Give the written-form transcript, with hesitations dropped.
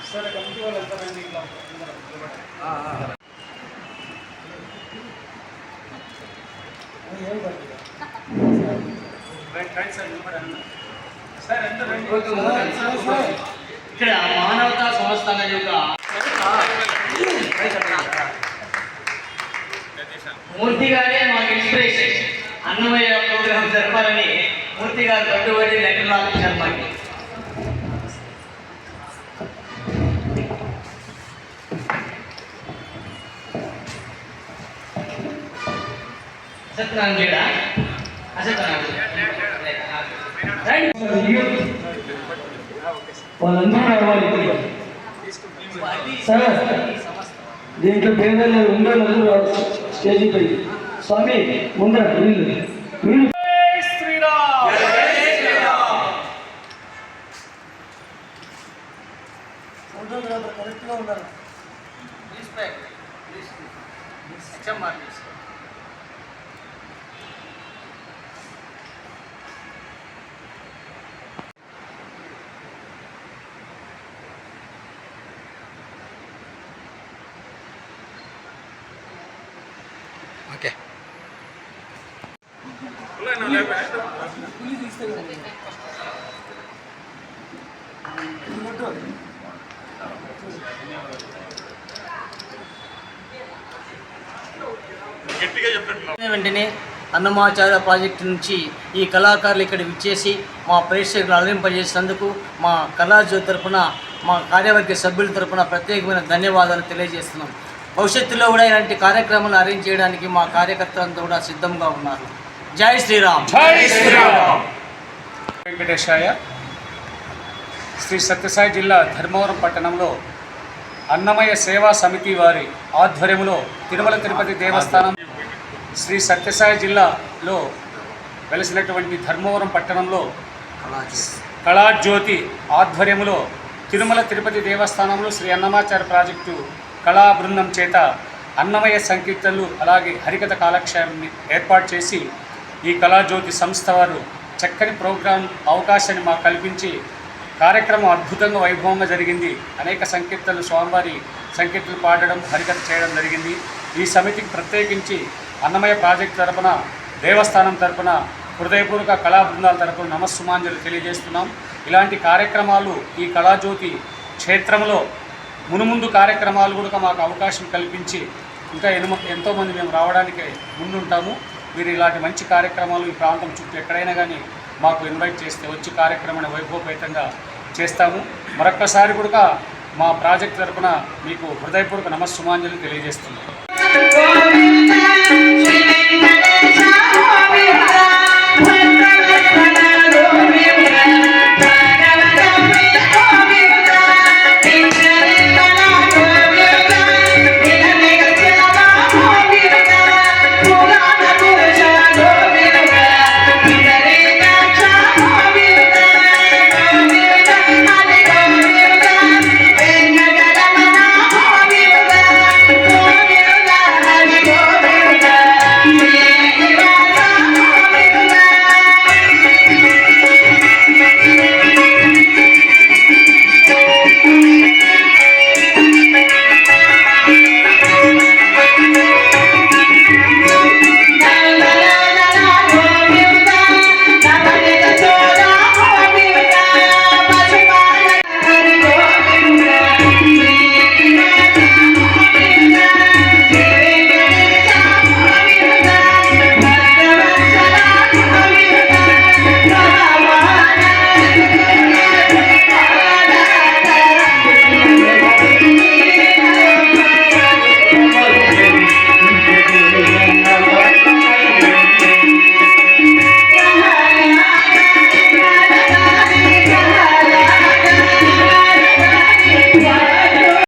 Sir committee वाले अंदर ఇక్కడ మానవతా సంస్థ మూర్తి గారే మాకు ఇన్స్పిరేషన్. అన్నమయ్య ప్రోగ్రామ్ జరపాలని మూర్తి గారు కట్టుబడి లెటర్ రాపించారు మాకు. అసత్నారాయణ వాళ్ళందరూ రావాలి సార్. దీంట్లో పేదలు ఉండరు స్టేజీ పై. స్వామి ముందర మీరు ఫోటోగ్రాఫర్ కరెక్ట్గా ఉండాలి. ఓకే వెంటనే అన్నమాచార్య ప్రాజెక్టు నుంచి ఈ కళాకారులు ఇక్కడ విచ్చేసి మా ప్రేక్షకులు అలరింపజేసినందుకు మా కళాజ్యోతి తరఫున మా కార్యవర్గ సభ్యుల తరఫున ప్రత్యేకమైన ధన్యవాదాలు తెలియజేస్తున్నాం. భవిష్యత్తులో కూడా ఇలాంటి కార్యక్రమాలు అరేంజ్ చేయడానికి మా కార్యకర్తలంతా కూడా సిద్ధంగా ఉన్నారు. జై శ్రీరామ్. జై శ్రీరామ్. వెంకటేశాయ. శ్రీ సత్యసాయి జిల్లా ధర్మవరం పట్టణంలో అన్నమయ్య సేవా సమితి వారి ఆధ్వర్యంలో తిరుమల తిరుపతి దేవస్థానం శ్రీ సత్యసాయి జిల్లాలో వెలసినటువంటి ధర్మవరం పట్టణంలో కళాజ్యోతి ఆధ్వర్యంలో తిరుమల తిరుపతి దేవస్థానంలో శ్రీ అన్నమాచార్య ప్రాజెక్టు కళా బృందం చేత అన్నమయ్య సంకీర్తనలు అలాగే హరికథ కాలక్షేపాన్ని ఏర్పాటు చేసి ఈ కళాజ్యోతి సంస్థ వారు చక్కని ప్రోగ్రాం అవకాశాన్ని మాకు కల్పించి కార్యక్రమం అద్భుతంగా వైభవంగా జరిగింది. అనేక సంకీర్తనలు స్వామివారి సంకీర్తనలు పాడడం హరికథ చేయడం జరిగింది. ఈ సమితికి ప్రత్యేకించి అన్నమయ్య ప్రాజెక్టు తరపున దేవస్థానం తరపున హృదయపూర్వక కళా బృందాల తరపున నమస్సుమాంజలు తెలియజేస్తున్నాం. ఇలాంటి కార్యక్రమాలు ఈ కళాజ్యోతి క్షేత్రంలో మునుముందు కార్యక్రమాలు కూడా మాకు అవకాశం కల్పించి ఇంకా ఎంతోమంది మేము రావడానికి ముందుంటాము. మీరు ఇలాంటి మంచి కార్యక్రమాలు ఈ ప్రాంతం చుట్టూ ఎక్కడైనా కానీ మాకు ఇన్వైట్ చేస్తే వచ్చి కార్యక్రమాన్ని వైభవపేతంగా చేస్తాము. మరొక్కసారి కూడా మా ప్రాజెక్ట్ తరఫున మీకు హృదయపూర్వక నమస్సుమాంజలు తెలియజేస్తున్నాము.